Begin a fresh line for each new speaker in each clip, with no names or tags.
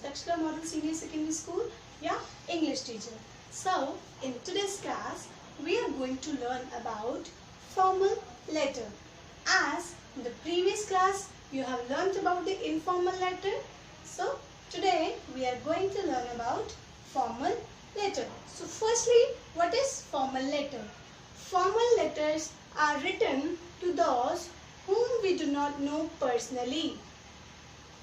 Takshila Model Senior Secondary School, your English teacher. So, in today's class, we are going to learn about formal letter. As in the previous class, you have learnt about the informal letter. So, today we are going to learn about formal letter. So, firstly, what is formal letter? Formal letters are written to those whom we do not know personally.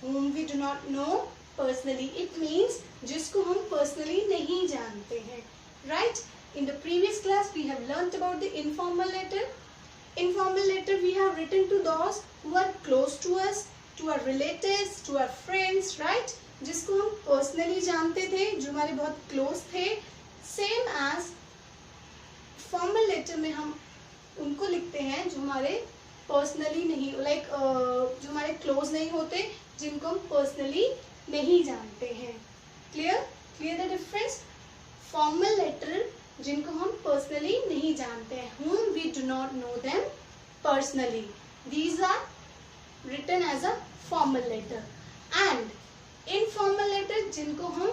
Whom we do not know personally. It means जिसको हम personally नहीं जानते हैं. Right? In the previous class we have learnt about the informal letter. Informal letter we have written to those who are close to us, to our relatives, to our friends. Right? जिसको हम personally जानते थे, जो हमारे बहुत close थे. Same as formal letter में हम उनको लिखते हैं जो हमारे पर्सनली नहीं, लाइक जो हमारे क्लोज नहीं होते, जिनको हम पर्सनली नहीं जानते हैं. Clear the difference. Formal letter जिनको हम पर्सनली नहीं जानते हैं, whom we do not know them personally, these are written as a formal letter. And informal letter जिनको हम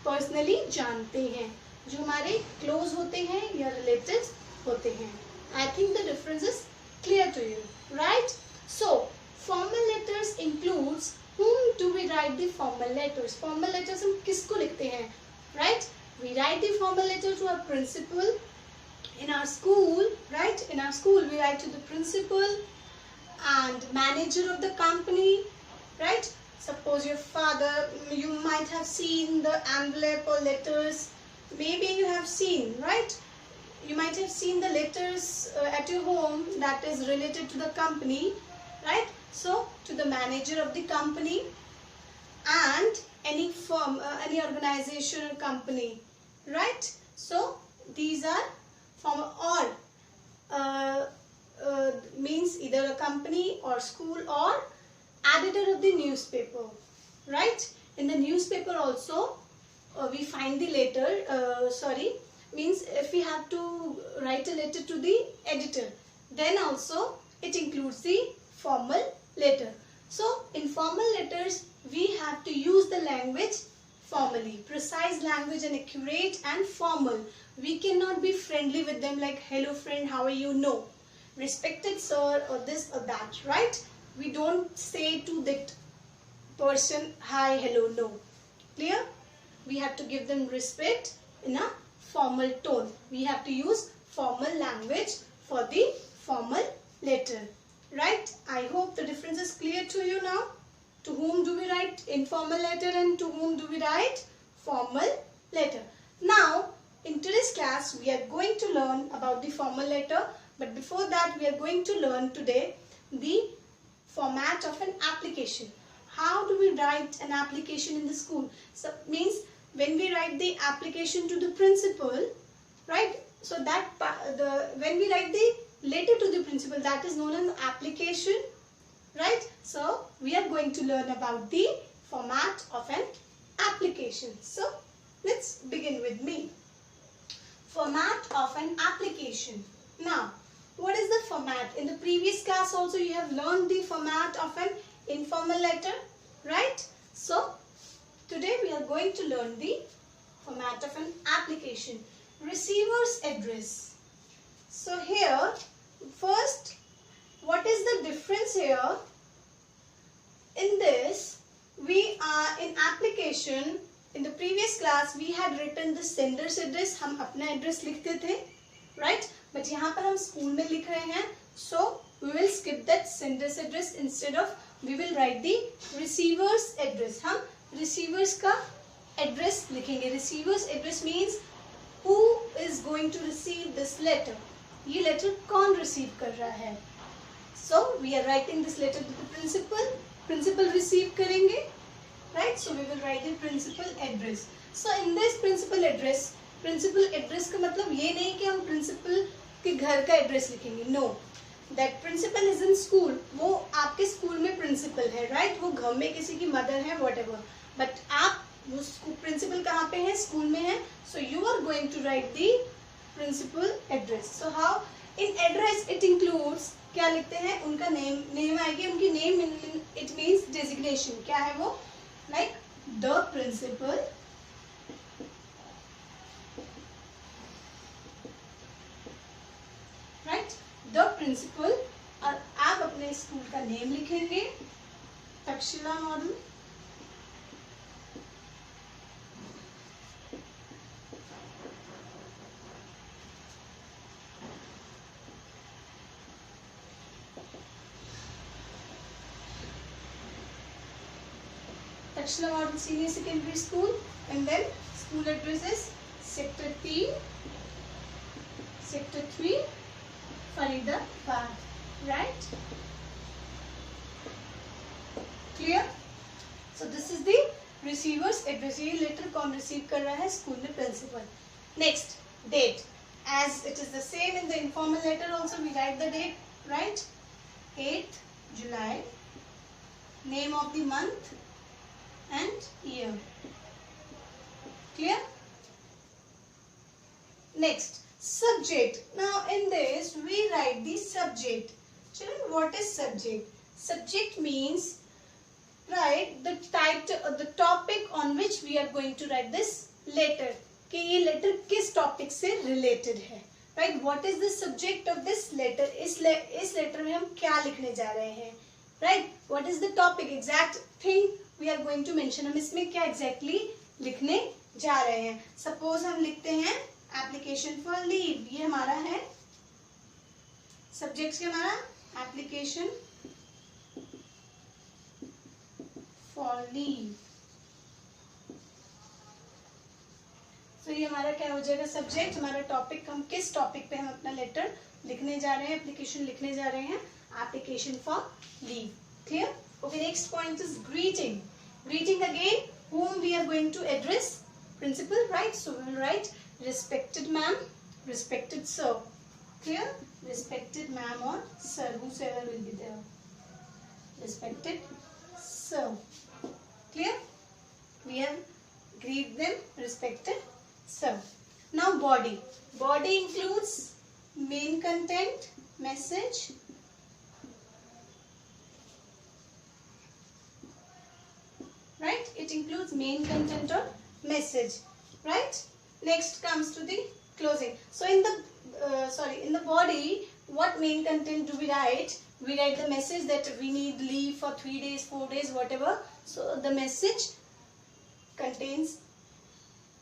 पर्सनली जानते हैं, जो हमारे क्लोज होते हैं या रिलेटिव्स होते हैं. I think the difference is clear to you, right? So, formal letters includes whom do we write the formal letters? Formal letters हम किसको लिखते हैं, right? We write the formal letter to our principal in our school, right? In our school we write to the principal and manager of the company, right? Suppose your father, you might have seen the envelope or letters. Maybe you have seen, right? You might have seen the letters at your home that is related to the company, right? So, to the manager of the company and any firm, any organization or company, right? So, these are from all means either a company or school or editor of the newspaper, right? In the newspaper also we find the letter, means if we have to write a letter to the editor, then also it includes the formal letter. So in formal letters we have to use the language formally, precise language and accurate and formal. We cannot be friendly with them like hello friend, how are you? No. Respected sir or this or that, right? We don't say to that person hi, hello, no. Clear? We have to give them respect in a formal tone. We have to use formal language for the formal letter, right? I hope the difference is clear to you now. To whom do we write informal letter and to whom do we write formal letter? Now, in today's class, we are going to learn about the formal letter. But before that, we are going to learn today the format of an application. How do we write an application in the school? So, means when we write the application to the principal, right? So that when we write the letter to the principal, that is known as application, right? So we are going to learn about the format of an application. So let's begin with me. Format of an application. Now, what is the format? In the previous class also you have learned the format of an informal letter, right? So today we are going to learn the format of an application. Receiver's address. So here, first, what is the difference here? In this, we are in application. In the previous class, we had written the sender's address. हम अपना address लिखते थे, right? But यहाँ पर हम school में लिख रहे हैं. So we will skip that sender's address. Instead of, we will write the receiver's address. हम रिसीवर्स का एड्रेस लिखेंगे. Receivers address means who is going to receive this letter. ये लेटर कौन रिसीव कर रहा है? So we are writing this letter to the principal. Principal receive करेंगे, right? So we will write the principal address. So in this principal address का मतलब ये नहीं कि हम प्रिंसिपल के घर का एड्रेस लिखेंगे. No, that principal is in school. वो आपके स्कूल में प्रिंसिपल है, राइट? वो घर में किसी की मदर है, व्हाटएवर. बट आप वो प्रिंसिपल कहाँ पे है? स्कूल में है. So you are going to write the principal address. So how in address it includes, क्या लिखते हैं? उनका नेम आएगी. उनकी नेम इट मीन्स डेजिग्नेशन. क्या है वो? Like the principal right, the principal, और आप अपने स्कूल का नेम लिखेंगे Takshila Model Takshila Model Senior Secondary School, and then school address is Sector 3, Faridabad, right? Clear? So this is the receiver's address. ये letter कौन receive कर रहा है? School में principal. Next, date. As it is the same in the informal letter also, we write the date, right? 8th July. Name of the month and year. Clear? Next, subject. Now in this we write the subject. Children, what is subject? Subject means, right, the title, the topic on which we are going to write this letter. कि ये letter किस topic से related है, right? What is the subject of this letter? इस letter में हम क्या लिखने जा रहे हैं, right? What is the topic? Exact thing we are going to mention. हम इसमें क्या exactly लिखने जा रहे हैं. Suppose हम लिखते हैं application for leave. ये हमारा है subject, क्या हमारा application for leave. तो ये हमारा क्या हो जाएगा सब्जेक्ट, हमारा टॉपिक, हम किस टॉपिक पे हम अपना लेटर लिखने जा रहे हैं, एप्लीकेशन लिखने जा रहे हैं, application for leave. Clear? Okay, next point is greeting. Greeting again, whom we are going to address? Principal, right? So we will write respected ma'am, respected sir. Clear? Respected ma'am or sir, whosoever will be there. Respected sir. Clear? We have greet them, respected sir. Now body. Body includes main content, message, right? It includes main content or message, right? Next comes to the closing. So in the in the body, what main content do we write? We write the message that we need leave for 3 days, 4 days, whatever. So the message contains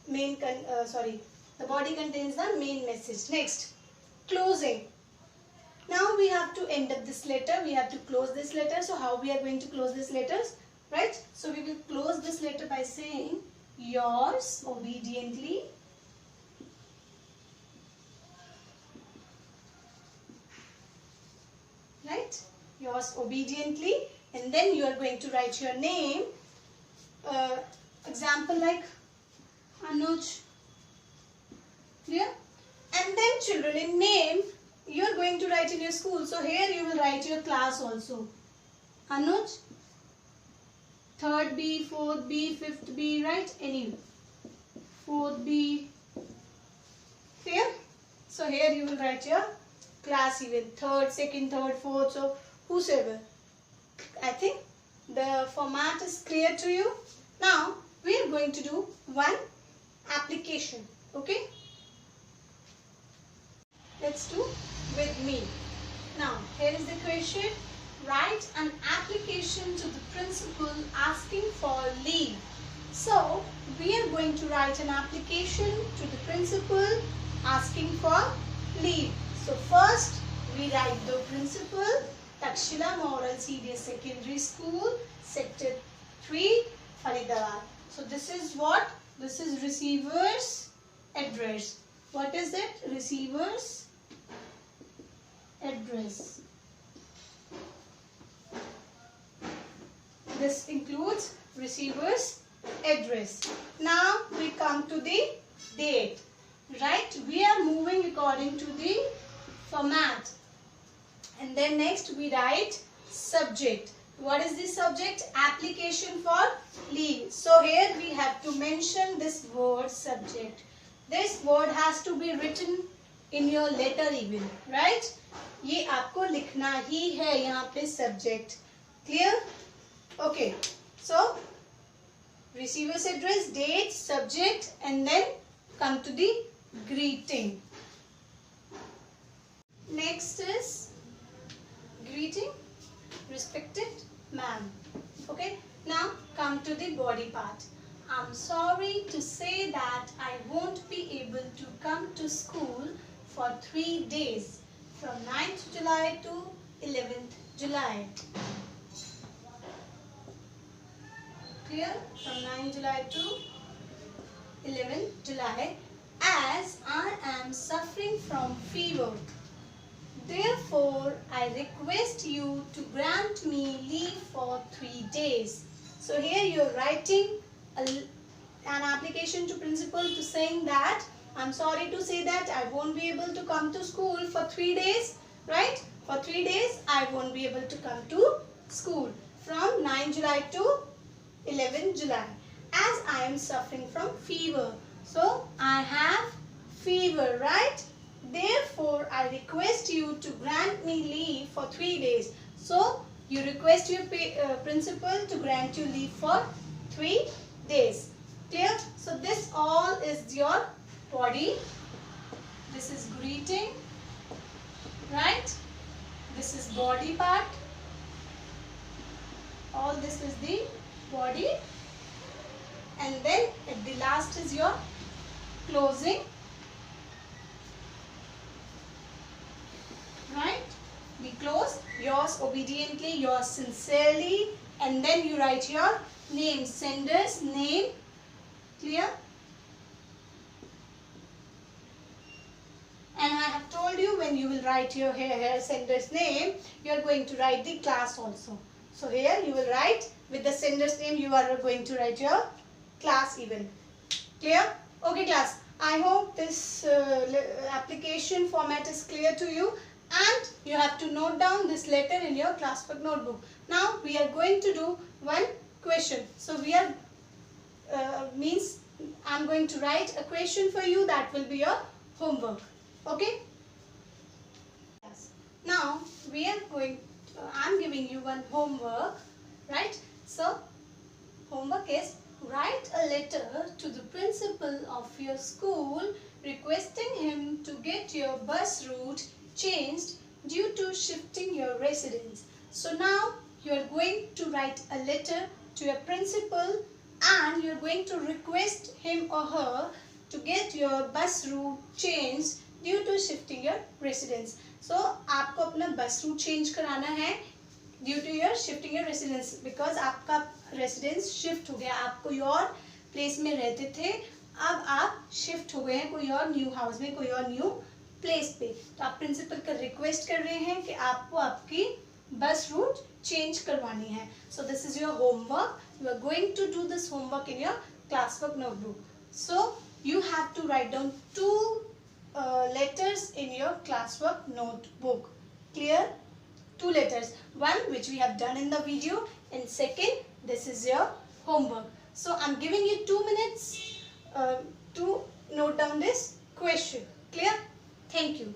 the body contains the main message. Next, closing. Now we have to end up this letter. We have to close this letter. So how we are going to close this letters, right? So we will close this letter by saying yours obediently, right? Yours obediently, and then you are going to write your name. Example like Anuj. Clear? And then children, in name you are going to write in your school. So here you will write your class also. Anuj, 3rd B, 4th B, 5th B, right? Any 4th B. Clear? So here you will write your class even 3rd, 2nd, 3rd, 4th. So whosoever. I think the format is clear to you. Now we are going to do one application. Okay? Let's do with me. Now here is the question. Write an application to the principal asking for leave. So we are going to write an application to the principal asking for leave. So first we write the principal, Takshila Model Senior Secondary School, Sector 3, Faridabad. So this is what? This is receiver's address. What is it? Receiver's address. This includes receiver's address. Now we come to the date, right? We are moving according to the format. And then next we write subject. What is the subject? Application for leave. So here we have to mention this word subject. This word has to be written in your letter even, right? ये आपको लिखना ही है यहाँ पे subject. Clear? Okay. So receiver's address, date, subject, and then come to the greeting. Next is greeting, respected ma'am. Okay, now come to the body part. I'm sorry to say that I won't be able to come to school for 3 days from 9th July to 11th July. Clear? From 9th July to 11th July, as I am suffering from fever. Therefore, I request you to grant me leave for 3 days. So here you are writing an application to principal to saying that I'm sorry to say that I won't be able to come to school for 3 days, right? For 3 days I won't be able to come to school from 9 July to 11 July as I am suffering from fever. So I have fever, right? Therefore, I request you to grant me leave for 3 days. So you request your principal to grant you leave for 3 days. Clear? So this all is your body. This is greeting, right? This is body part. All this is the body, and then at the last is your closing, right? We close yours obediently, yours sincerely, and then you write your name, sender's name. Clear? And I have told you when you will write your here sender's name, you are going to write the class also. So here you will write with the sender's name, you are going to write your class even. Clear? Okay class, I hope this application format is clear to you, and you have to note down this letter in your classwork notebook. Now we are going to do one question. So we are I'm going to write a question for you, that will be your homework. Okay? Yes. Now we are going I'm giving you one homework, right? So homework is write a letter to the principal of your school requesting him to get your bus route changed due to shifting your residence. So now you are going to write a letter to your principal and you are going to request him or her to get your bus route changed due to shifting your residence. So आपको अपना bus route change कराना है due to your shifting your residence, because आपका residence shift हो गया. आप कोई और प्लेस में रहते थे, अब आप शिफ्ट हो गए हैं कोई और न्यू हाउस में, कोई और न्यू प्लेस पे. तो आप प्रिंसिपल का रिक्वेस्ट कर रहे हैं कि आपको आपकी बस रूट चेंज करवानी है. So this is your homework. You are going to do this homework in your classwork notebook. So you have to write down 2 letters in your classwork notebook. Clear? 2 letters. One which we have done in the video, and second, this is your homework. So I'm giving you 2 minutes to note down this question. Clear? Thank you.